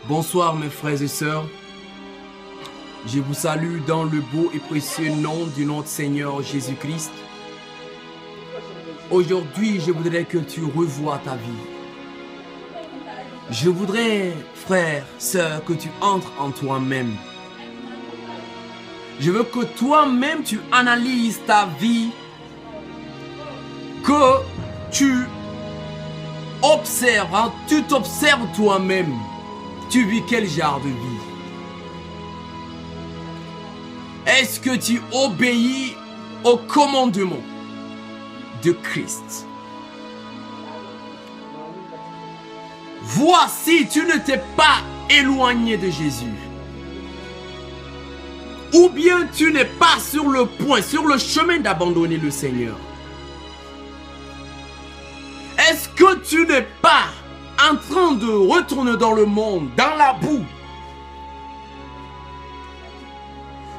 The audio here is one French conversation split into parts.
Bonsoir mes frères et sœurs. Je vous salue dans le beau et précieux nom du notre Seigneur Jésus-Christ. Aujourd'hui, je voudrais que tu revoies ta vie. Je voudrais, frère, sœur, que tu entres en toi-même. Je veux que toi-même tu analyses ta vie, que tu observes, tu t'observes toi-même. Tu vis quel genre de vie? Est-ce que tu obéis au commandement de Christ? Voici, tu ne t'es pas éloigné de Jésus. Ou bien tu n'es pas sur le point, sur le chemin d'abandonner le Seigneur. Est-ce que tu n'es pas en train de retourner dans le monde, dans la boue?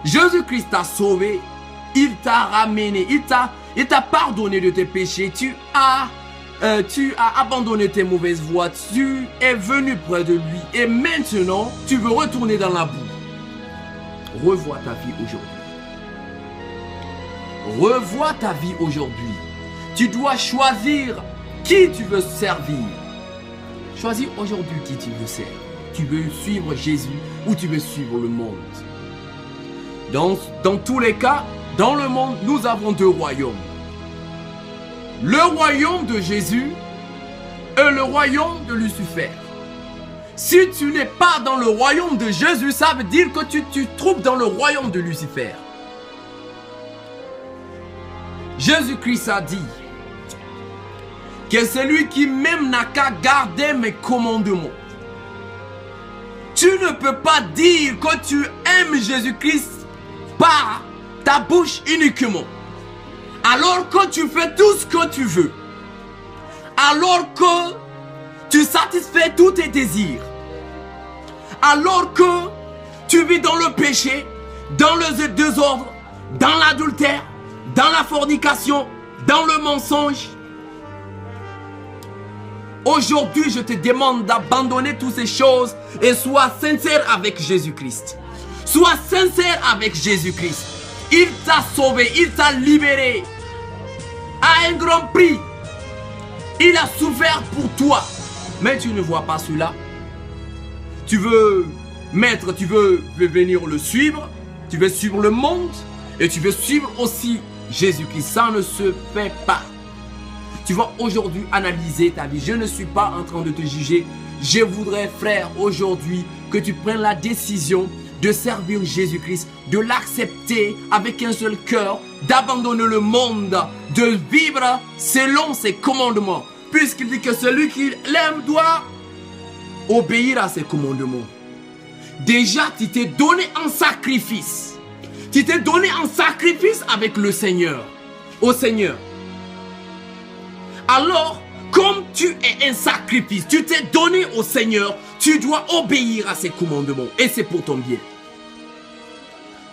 Jésus-Christ t'a sauvé, il t'a ramené, il t'a pardonné de tes péchés, tu as abandonné tes mauvaises voies, tu es venu près de lui et maintenant tu veux retourner dans la boue. Revois ta vie aujourd'hui. Revois ta vie aujourd'hui. Tu dois choisir qui tu veux servir. Choisis aujourd'hui qui tu veux servir. Tu veux suivre Jésus ou tu veux suivre le monde. Dans tous les cas, dans le monde, nous avons deux royaumes. Le royaume de Jésus et le royaume de Lucifer. Si tu n'es pas dans le royaume de Jésus, ça veut dire que tu te trouves dans le royaume de Lucifer. Jésus-Christ a dit que celui qui m'aime n'a qu'à garder mes commandements. Tu ne peux pas dire que tu aimes Jésus-Christ par ta bouche uniquement. Alors que tu fais tout ce que tu veux. Alors que tu satisfais tous tes désirs. Alors que tu vis dans le péché, dans le désordre, dans l'adultère, dans la fornication, dans le mensonge. Aujourd'hui, je te demande d'abandonner toutes ces choses et sois sincère avec Jésus-Christ. Sois sincère avec Jésus-Christ. Il t'a sauvé, il t'a libéré à un grand prix. Il a souffert pour toi. Mais tu ne vois pas cela. Tu veux venir le suivre. Tu veux suivre le monde. Et tu veux suivre aussi Jésus-Christ. Ça ne se fait pas. Tu vas aujourd'hui analyser ta vie. Je ne suis pas en train de te juger. Je voudrais, frère, aujourd'hui, que tu prennes la décision de servir Jésus-Christ, de l'accepter avec un seul cœur, d'abandonner le monde, de vivre selon ses commandements. Puisqu'il dit que celui qui l'aime doit obéir à ses commandements. Déjà, tu t'es donné en sacrifice. Tu t'es donné en sacrifice avec le Seigneur. Au Seigneur. Alors, comme tu es un sacrifice, tu t'es donné au Seigneur, tu dois obéir à ses commandements. Et c'est pour ton bien.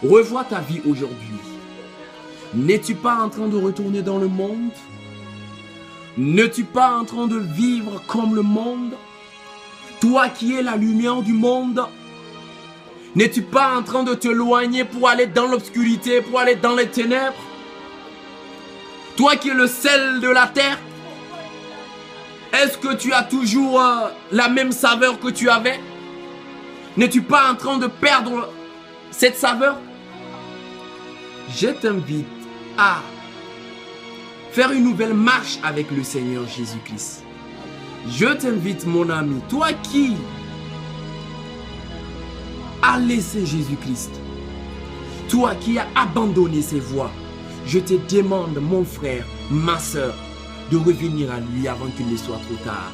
Revois ta vie aujourd'hui. N'es-tu pas en train de retourner dans le monde? N'es-tu pas en train de vivre comme le monde? Toi qui es la lumière du monde, n'es-tu pas en train de t'éloigner pour aller dans l'obscurité, pour aller dans les ténèbres? Toi qui es le sel de la terre, est-ce que tu as toujours la même saveur que tu avais? N'es-tu pas en train de perdre cette saveur? Je t'invite à faire une nouvelle marche avec le Seigneur Jésus-Christ. Je t'invite, mon ami, toi qui as laissé Jésus-Christ, toi qui as abandonné ses voies, je te demande, mon frère, ma soeur, de revenir à lui avant qu'il ne soit trop tard.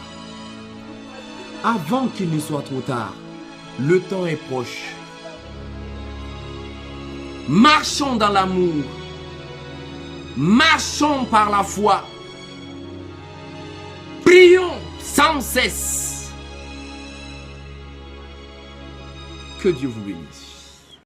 Avant qu'il ne soit trop tard, le temps est proche. Marchons dans l'amour. Marchons par la foi. Prions sans cesse. Que Dieu vous bénisse.